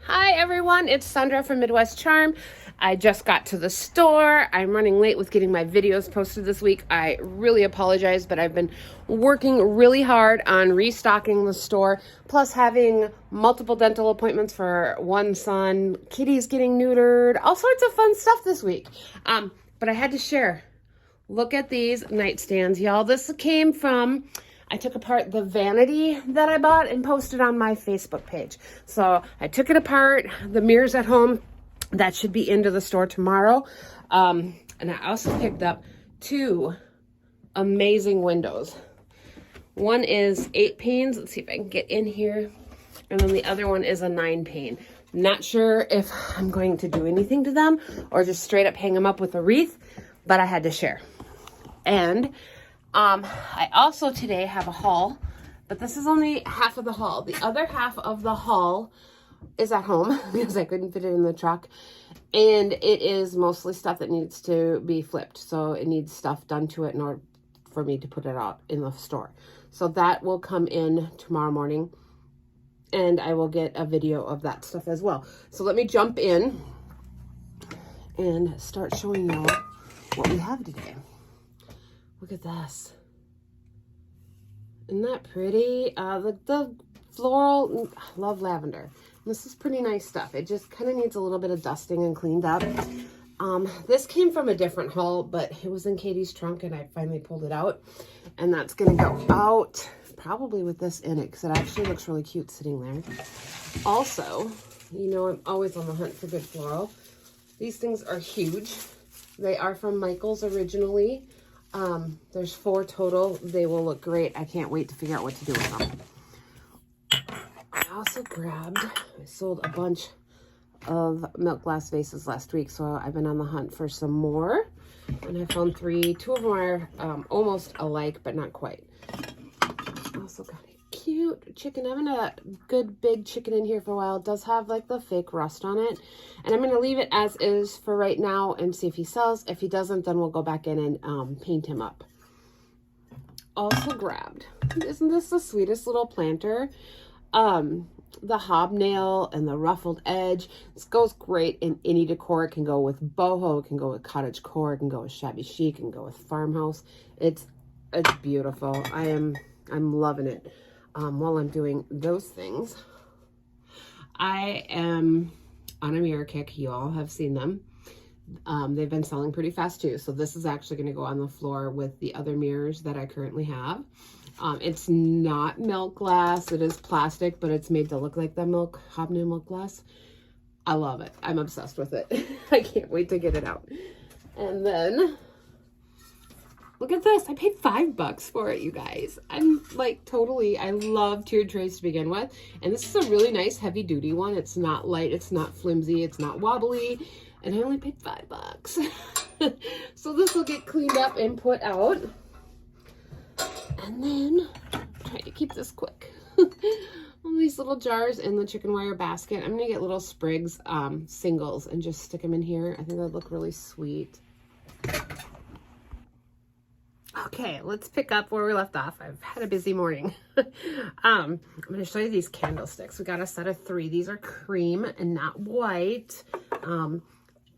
Hi everyone, it's Sandra from Midwest Charm. I just got to the store. I'm running late with getting my videos posted this week. I really apologize, but I've been working really hard on restocking the store, plus having multiple dental appointments for one son, kitties getting neutered, all sorts of fun stuff this week. But I had to share. Look at these nightstands, y'all. This came from, I took apart the vanity that I bought and posted on my Facebook page. So I took it apart, the mirrors at home, that should be into the store tomorrow. And I also picked up two amazing windows. One is 8 panes. Let's see if I can get in here. And then the other one is a 9 pane. Not sure if I'm going to do anything to them or just straight up hang them up with a wreath, but I had to share. And I also today have a haul, but this is only half of the haul. The other half of the haul is at home because I couldn't fit it in the truck. And it is mostly stuff that needs to be flipped. So it needs stuff done to it in order for me to put it out in the store. So that will come in tomorrow morning. And I will get a video of that stuff as well. So let me jump in and start showing you what we have today. Look at this. Isn't that pretty? The floral, I love lavender. This is pretty nice stuff. It just kind of needs a little bit of dusting and cleaned up. This came from a different haul, but it was in Katie's trunk and I finally pulled it out. And that's going to go out probably with this in it because it actually looks really cute sitting there. Also, you know, I'm always on the hunt for good floral. These things are huge. They are from Michael's originally. There's 4 total. They will look great. I can't wait to figure out what to do with them. I also I sold a bunch of milk glass vases last week, so I've been on the hunt for some more. And I found 3. 2 of them are almost alike, but not quite. I also got a cute chicken. I haven't had a good big chicken in here for a while. It does have like the fake rust on it. And I'm going to leave it as is for right now and see if he sells. If he doesn't, then we'll go back in and paint him up. Also grabbed, isn't this the sweetest little planter? The hobnail and the ruffled edge. This goes great in any decor. It can go with boho, it can go with cottage core, it can go with shabby chic, it can go with farmhouse. It's beautiful. I'm loving it. While I'm doing those things, I am on a mirror kick. You all have seen them. They've been selling pretty fast too. So this is actually going to go on the floor with the other mirrors that I currently have. It's not milk glass. It is plastic, but it's made to look like the hobnail milk glass. I love it. I'm obsessed with it. I can't wait to get it out. And then look at this. I paid $5 for it, you guys. I'm like totally, I love tiered trays to begin with. And this is a really nice heavy duty one. It's not light. It's not flimsy. It's not wobbly. And I only paid $5. So this will get cleaned up and put out. And then try to keep this quick. All these little jars in the chicken wire basket. I'm going to get little sprigs, singles, and just stick them in here. I think they'd look really sweet. Okay, let's pick up where we left off. I've had a busy morning. I'm going to show you these candlesticks. We got a set of 3. These are cream and not white.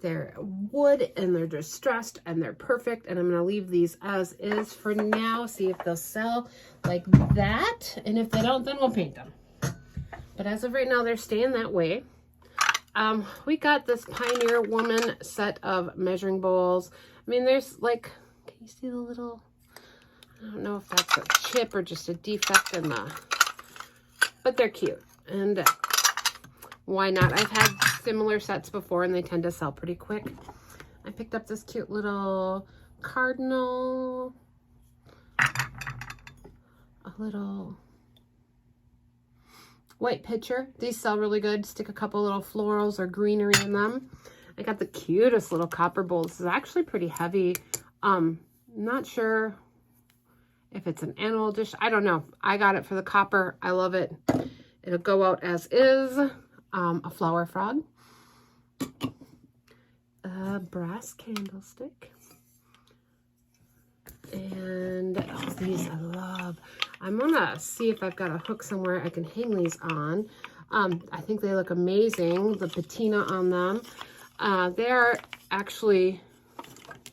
They're wood and they're distressed and they're perfect. And I'm going to leave these as is for now. See if they'll sell like that. And if they don't, then we'll paint them. But as of right now, they're staying that way. We got this Pioneer Woman set of measuring bowls. I mean, there's like, can you see the little, I don't know if that's a chip or just a defect in the, but they're cute. And why not? I've had similar sets before and they tend to sell pretty quick. I picked up this cute little cardinal, a little white pitcher. These sell really good. Stick a couple little florals or greenery in them. I got the cutest little copper bowl. This is actually pretty heavy. Not sure if it's an animal dish. I don't know. I got it for the copper. I love it. It'll go out as is. A flower frog. A brass candlestick. And these I love. I'm gonna see if I've got a hook somewhere I can hang these on. I think they look amazing. The patina on them. They're actually,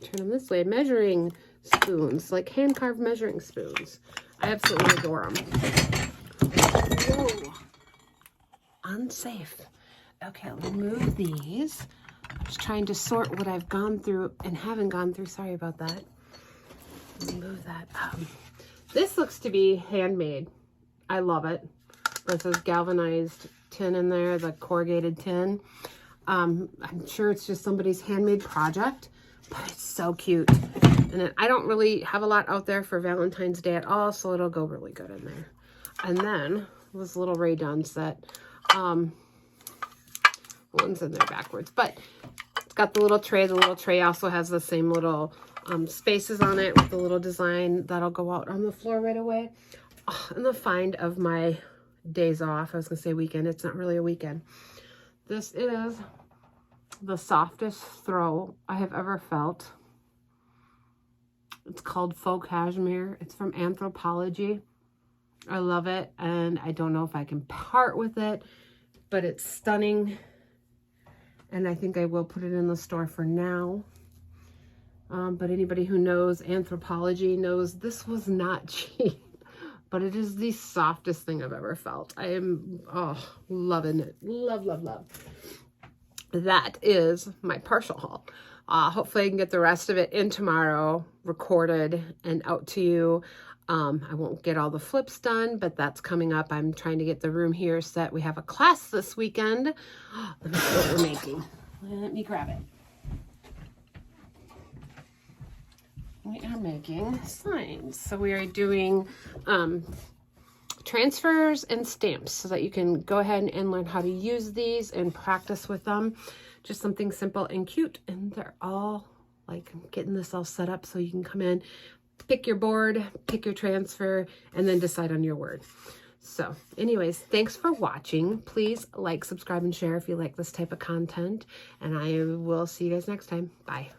turn them this way, measuring spoons, like hand-carved measuring spoons. I absolutely adore them. Whoa. Unsafe. Okay, let me move these. I'm just trying to sort what I've gone through and haven't gone through. Sorry about that. Let me move that. This looks to be handmade. I love it. There's this galvanized tin in there, the corrugated tin. I'm sure it's just somebody's handmade project, but it's so cute. And I don't really have a lot out there for Valentine's Day at all, so it'll go really good in there. And then this little Ray Dunn set. One's in there backwards, but it's got the little tray. The little tray also has the same little spaces on it with the little design that'll go out on the floor right away. Oh, and the find of my days off. I was gonna say weekend. It's not really a weekend. This is the softest throw I have ever felt. It's called Faux Cashmere. It's from Anthropology. I love it, and I don't know if I can part with it, but it's stunning, and I think I will put it in the store for now. But anybody who knows Anthropology knows this was not cheap, but it is the softest thing I've ever felt. I am, loving it. Love, love, love. That is my partial haul. Hopefully I can get the rest of it in tomorrow, recorded and out to you. I won't get all the flips done, but that's coming up. I'm trying to get the room here set. We have a class this weekend. Let me see what we're making. Let me grab it. We are making signs. So we are doing transfers and stamps so that you can go ahead and learn how to use these and practice with them. Just something simple and cute. And they're all like getting this all set up so you can come in, pick your board, pick your transfer, and then decide on your word. So anyways, thanks for watching. Please like, subscribe, and share if you like this type of content. And I will see you guys next time. Bye.